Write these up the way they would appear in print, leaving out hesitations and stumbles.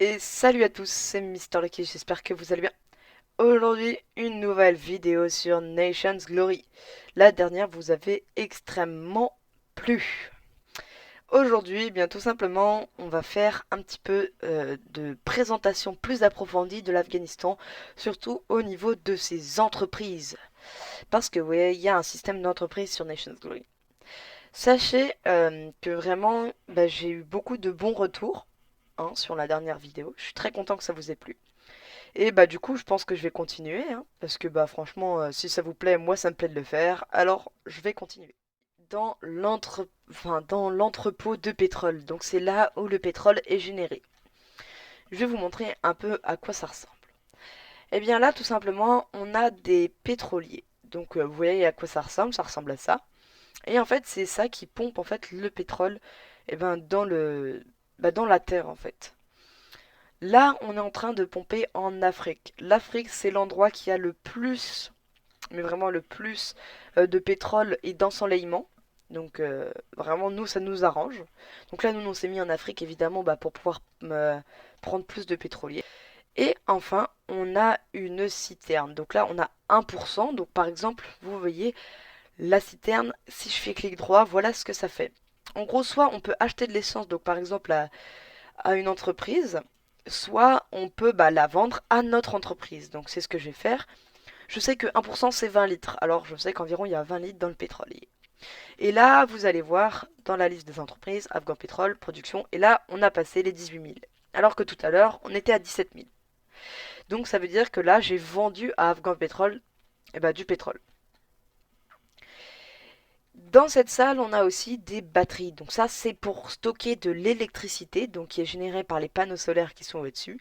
Et salut à tous, c'est Mister Lucky, j'espère que vous allez bien. Aujourd'hui, une nouvelle vidéo sur Nations Glory. La dernière vous avait extrêmement plu. Aujourd'hui, eh bien tout simplement, on va faire un petit peu de présentation plus approfondie de l'Afghanistan, surtout au niveau de ses entreprises. Parce que oui, il y a un système d'entreprise sur Nations Glory. Sachez que vraiment, j'ai eu beaucoup de bons retours sur la dernière vidéo. Je suis très content que ça vous ait plu. Et bah du coup, je pense que je vais continuer, parce que bah franchement, si ça vous plaît, moi ça me plaît de le faire, alors je vais continuer. Dans l'entrepôt de pétrole, donc c'est là où le pétrole est généré. Je vais vous montrer un peu à quoi ça ressemble. Et bien là, tout simplement, on a des pétroliers. Donc vous voyez à quoi ça ressemble à ça. Et en fait, c'est ça qui pompe en fait le pétrole, dans la terre en fait. Là, on est en train de pomper en Afrique. L'Afrique, c'est l'endroit qui a le plus, mais vraiment le plus, de pétrole et d'ensoleillement. Donc vraiment, nous, ça nous arrange. Donc là, nous, on s'est mis en Afrique, évidemment, pour pouvoir prendre plus de pétrolier. Et enfin, on a une citerne. Donc là, on a 1%. Donc par exemple, vous voyez, la citerne, si je fais clic droit, voilà ce que ça fait. En gros, soit on peut acheter de l'essence, donc par exemple à une entreprise, soit on peut la vendre à notre entreprise. Donc c'est ce que je vais faire. Je sais que 1% c'est 20 litres, alors je sais qu'environ il y a 20 litres dans le pétrole. Et là, vous allez voir dans la liste des entreprises, Afghan Pétrole, production, et là on a passé les 18 000. Alors que tout à l'heure, on était à 17 000. Donc ça veut dire que là, j'ai vendu à Afghan Pétrole du pétrole. Dans cette salle, on a aussi des batteries. Donc ça, c'est pour stocker de l'électricité, donc qui est générée par les panneaux solaires qui sont au-dessus.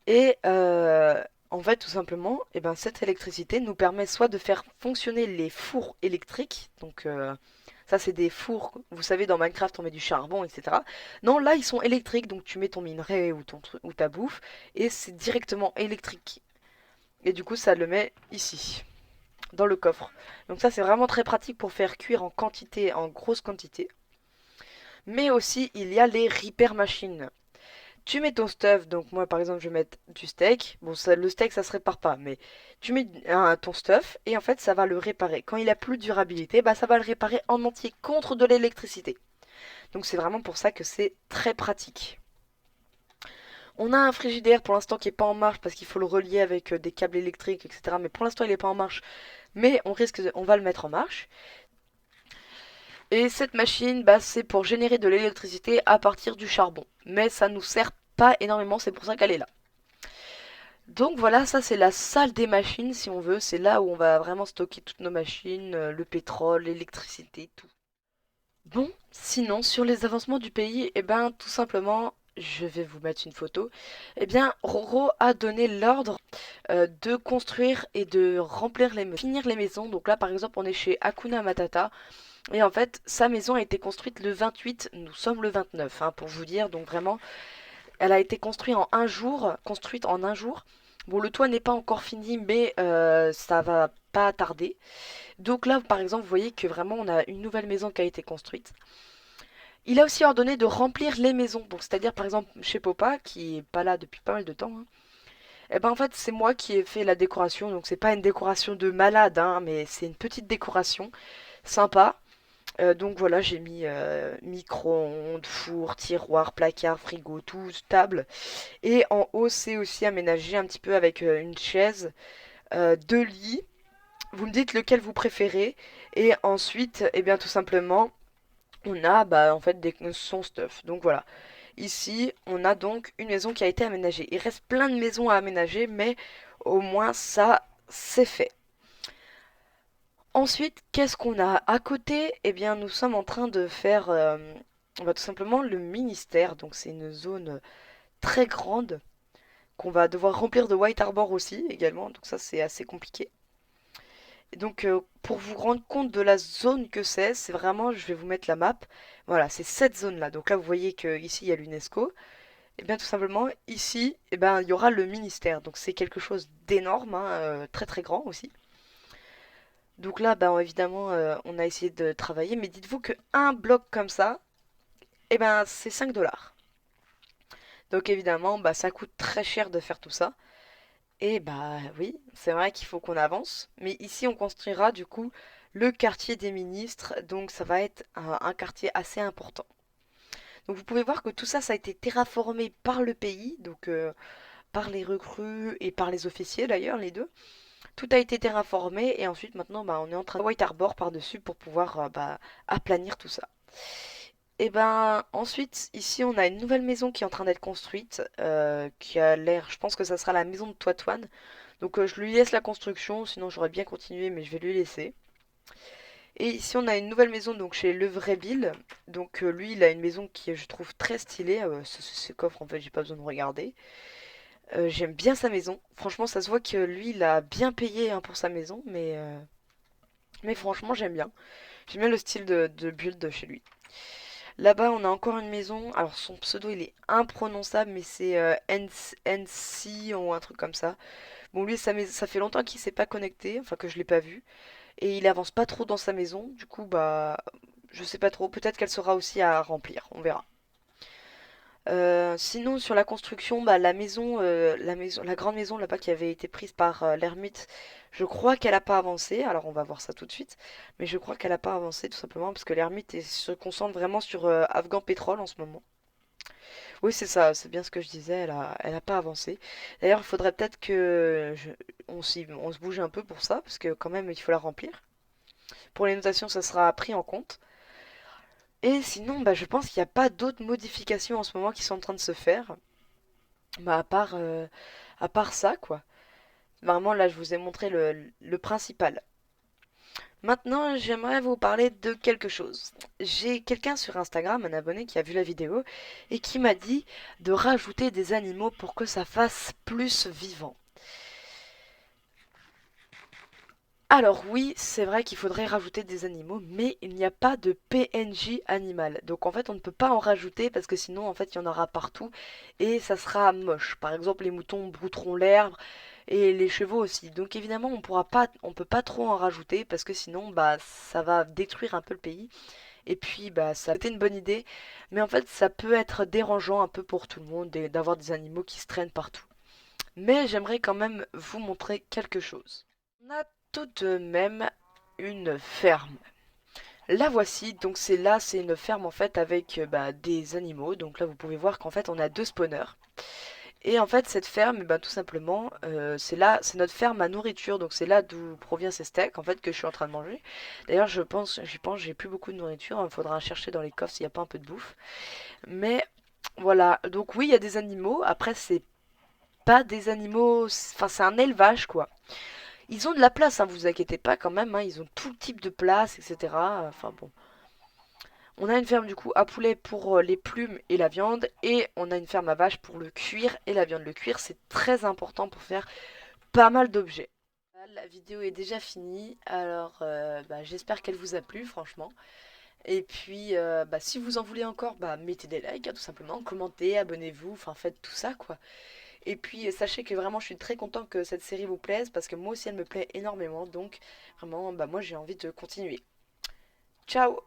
Et en fait, tout simplement, cette électricité nous permet soit de faire fonctionner les fours électriques, donc ça c'est des fours, vous savez dans Minecraft on met du charbon, etc. Non, là ils sont électriques, donc tu mets ton minerai ou ta bouffe, et c'est directement électrique. Et du coup ça le met ici, dans le coffre. Donc ça c'est vraiment très pratique pour faire cuire en quantité, en grosse quantité. Mais aussi il y a les repair machines. Tu mets ton stuff, donc moi par exemple je vais mettre du steak. Bon, ça, le steak ça se répare pas, mais tu mets ton stuff et en fait ça va le réparer. Quand il a plus de durabilité, ça va le réparer en entier contre de l'électricité. Donc c'est vraiment pour ça que c'est très pratique. On a un frigidaire pour l'instant qui est pas en marche parce qu'il faut le relier avec des câbles électriques, etc. Mais pour l'instant il est pas en marche, mais on va le mettre en marche. Et cette machine, c'est pour générer de l'électricité à partir du charbon. Mais ça nous sert pas énormément, c'est pour ça qu'elle est là. Donc voilà, ça c'est la salle des machines si on veut, c'est là où on va vraiment stocker toutes nos machines, le pétrole, l'électricité, tout. Bon, sinon sur les avancements du pays, tout simplement, je vais vous mettre une photo. Roro a donné l'ordre de construire et de finir les maisons. Donc là par exemple, on est chez Hakuna Matata et en fait, sa maison a été construite le 28, nous sommes le 29 pour vous dire. Donc vraiment, elle a été construite en un jour. Bon, le toit n'est pas encore fini, mais ça va pas tarder. Donc là, par exemple, vous voyez que vraiment, on a une nouvelle maison qui a été construite. Il a aussi ordonné de remplir les maisons. Donc, c'est-à-dire, par exemple, chez Popa, qui est pas là depuis pas mal de temps. En fait, c'est moi qui ai fait la décoration. Donc, c'est pas une décoration de malade, mais c'est une petite décoration sympa. Donc voilà, j'ai mis micro-ondes, four, tiroir, placard, frigo, tout, table. Et en haut, c'est aussi aménagé un petit peu avec une chaise, deux lits. Vous me dites lequel vous préférez. Et ensuite, tout simplement, on a en fait son stuff. Donc voilà. Ici, on a donc une maison qui a été aménagée. Il reste plein de maisons à aménager, mais au moins ça, c'est fait. Ensuite, qu'est-ce qu'on a à côté? Nous sommes en train de faire tout simplement le ministère. Donc c'est une zone très grande qu'on va devoir remplir de White Harbor aussi également, donc ça c'est assez compliqué. Et donc pour vous rendre compte de la zone que c'est vraiment, je vais vous mettre la map, voilà, c'est cette zone-là. Donc là vous voyez que ici il y a l'UNESCO, et bien tout simplement ici, il y aura le ministère, donc c'est quelque chose d'énorme, très très grand aussi. Donc là, évidemment, on a essayé de travailler, mais dites-vous que un bloc comme ça, c'est 5 dollars. Donc évidemment, bah, ça coûte très cher de faire tout ça. Et bah oui, c'est vrai qu'il faut qu'on avance. Mais ici, on construira du coup le quartier des ministres. Donc ça va être un quartier assez important. Donc vous pouvez voir que tout ça, ça a été terraformé par le pays. Donc par les recrues et par les officiers d'ailleurs, les deux. Tout a été terraformé et ensuite maintenant bah, on est en train de White Harbor par-dessus pour pouvoir bah, aplanir tout ça. Et ben ensuite ici on a une nouvelle maison qui est en train d'être construite, qui a l'air, je pense que ça sera la maison de Toitouane. Donc je lui laisse la construction, sinon j'aurais bien continué mais je vais lui laisser. Et ici on a une nouvelle maison donc chez Le Vrai Bill. Donc lui il a une maison qui je trouve très stylée. Ce coffre en fait j'ai pas besoin de regarder. J'aime bien sa maison. Franchement ça se voit que lui il a bien payé hein, pour sa maison mais franchement j'aime bien. J'aime bien le style de build chez lui. Là-bas, on a encore une maison. Alors, son pseudo, il est imprononçable, mais c'est NC ou un truc comme ça. Bon, lui, ça fait longtemps qu'il s'est pas connecté, enfin que je l'ai pas vu. Et il avance pas trop dans sa maison. Du coup, bah, je sais pas trop. Peut-être qu'elle sera aussi à remplir. On verra. Sinon, sur la construction, bah, la grande maison là-bas qui avait été prise par l'ermite, je crois qu'elle a pas avancé. Alors, on va voir ça tout de suite. Mais je crois qu'elle a pas avancé tout simplement parce que l'ermite se concentre vraiment sur Afghan Pétrole en ce moment. Oui, c'est ça, c'est bien ce que je disais. Elle a pas avancé. D'ailleurs, il faudrait peut-être on se bouge un peu pour ça parce que quand même, il faut la remplir. Pour les notations, ça sera pris en compte. Et sinon, bah, je pense qu'il n'y a pas d'autres modifications en ce moment qui sont en train de se faire. Bah, à part ça, quoi. Vraiment, là, je vous ai montré le principal. Maintenant, j'aimerais vous parler de quelque chose. J'ai quelqu'un sur Instagram, un abonné qui a vu la vidéo, et qui m'a dit de rajouter des animaux pour que ça fasse plus vivant. Alors oui, c'est vrai qu'il faudrait rajouter des animaux, mais il n'y a pas de PNJ animal. Donc en fait, on ne peut pas en rajouter parce que sinon, en fait, il y en aura partout et ça sera moche. Par exemple, les moutons brouteront l'herbe et les chevaux aussi. Donc évidemment, on peut pas trop en rajouter parce que sinon, bah, ça va détruire un peu le pays. Et puis, bah, ça a été une bonne idée, mais en fait, ça peut être dérangeant un peu pour tout le monde d'avoir des animaux qui se traînent partout. Mais j'aimerais quand même vous montrer quelque chose. On a tout de même une ferme. La voici, donc c'est une ferme en fait avec bah, des animaux. Donc là vous pouvez voir qu'en fait on a deux spawners. Et en fait cette ferme, bah, tout simplement, c'est notre ferme à nourriture. Donc c'est là d'où provient ces steaks en fait que je suis en train de manger. D'ailleurs j'y pense, j'ai plus beaucoup de nourriture. Il faudra chercher dans les coffres s'il n'y a pas un peu de bouffe. Mais voilà, donc oui il y a des animaux. Après c'est pas des animaux, enfin c'est un élevage quoi. Ils ont de la place, hein, vous inquiétez pas quand même, hein, ils ont tout type de place, etc. Enfin bon. On a une ferme du coup à poulet pour les plumes et la viande, et on a une ferme à vache pour le cuir et la viande. Le cuir, c'est très important pour faire pas mal d'objets. La vidéo est déjà finie, alors bah, j'espère qu'elle vous a plu, franchement. Et puis, bah, si vous en voulez encore, bah, mettez des likes, hein, tout simplement, commentez, abonnez-vous, enfin faites tout ça, quoi. Et puis sachez que vraiment je suis très content que cette série vous plaise parce que moi aussi elle me plaît énormément donc vraiment bah moi j'ai envie de continuer. Ciao!